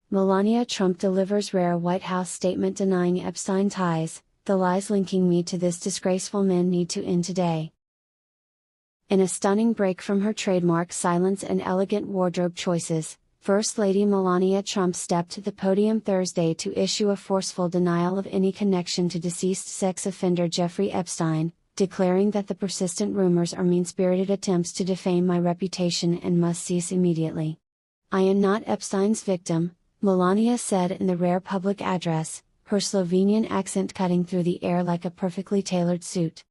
Melania Trump delivers rare White House statement denying Epstein ties, the lies linking me to this disgraceful man need to end today. In a stunning break from her trademark silence and elegant wardrobe choices, First Lady Melania Trump stepped to the podium Thursday to issue a forceful denial of any connection to deceased sex offender Jeffrey Epstein, declaring that the persistent rumors are mean-spirited attempts to defame my reputation and must cease immediately. I am not Epstein's victim, Melania said in the rare public address, her Slovenian accent cutting through the air like a perfectly tailored suit.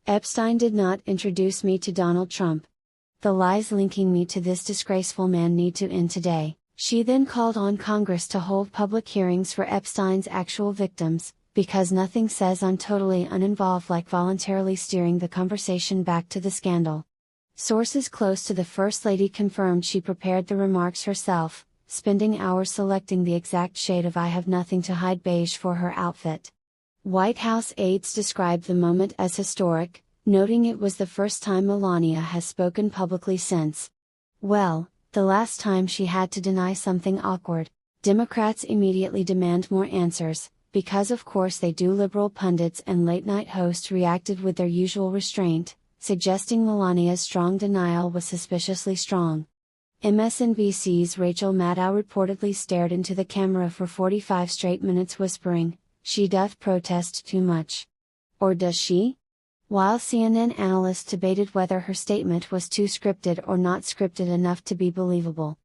Epstein did not introduce me to Donald Trump. The lies linking me to this disgraceful man need to end today. She then called on Congress to hold public hearings for Epstein's actual victims, because nothing says I'm totally uninvolved like voluntarily steering the conversation back to the scandal. Sources close to the First Lady confirmed she prepared the remarks herself, spending hours selecting the exact shade of I have nothing to hide beige for her outfit. White House aides described the moment as historic, noting it was the first time Melania has spoken publicly since. Well, the last time she had to deny something awkward. Democrats immediately demand more answers, because of course they do. Liberal pundits and late-night hosts reacted with their usual restraint, suggesting Melania's strong denial was suspiciously strong. MSNBC's Rachel Maddow reportedly stared into the camera for 45 straight minutes whispering, "She doth protest too much." Or does she? While CNN analysts debated whether her statement was too scripted or not scripted enough to be believable.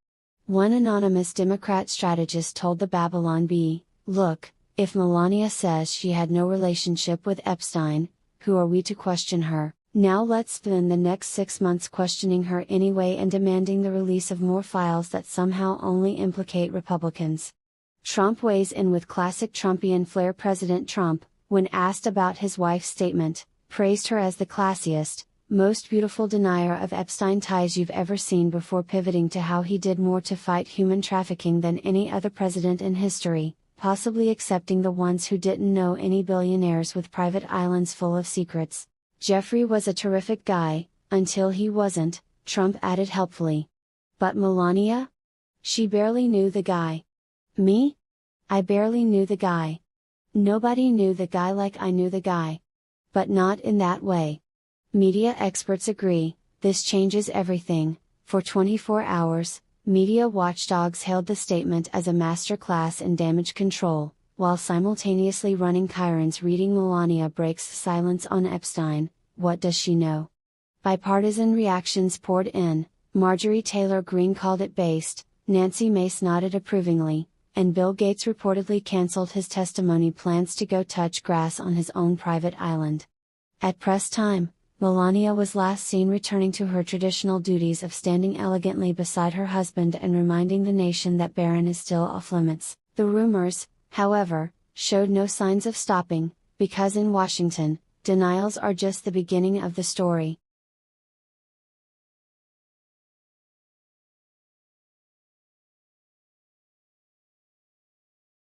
One anonymous Democrat strategist told the Babylon Bee, "Look, if Melania says she had no relationship with Epstein, who are we to question her? Now let's spend the next 6 months questioning her anyway and demanding the release of more files that somehow only implicate Republicans." Trump weighs in with classic Trumpian flair. President Trump, when asked about his wife's statement, praised her as the classiest, most beautiful denier of Epstein ties you've ever seen before pivoting to how he did more to fight human trafficking than any other president in history, possibly excepting the ones who didn't know any billionaires with private islands full of secrets. Jeffrey was a terrific guy, until he wasn't, Trump added helpfully. But Melania? She barely knew the guy. Me? I barely knew the guy. Nobody knew the guy like I knew the guy. But not in that way. Media experts agree, this changes everything. For 24 hours, media watchdogs hailed the statement as a masterclass in damage control, while simultaneously running chyrons reading Melania breaks silence on Epstein, what does she know? Bipartisan reactions poured in, Marjorie Taylor Greene called it based, Nancy Mace nodded approvingly, and Bill Gates reportedly cancelled his testimony plans to go touch grass on his own private island. At press time, Melania was last seen returning to her traditional duties of standing elegantly beside her husband and reminding the nation that Barron is still off limits. The rumors, however, showed no signs of stopping, because in Washington, denials are just the beginning of the story.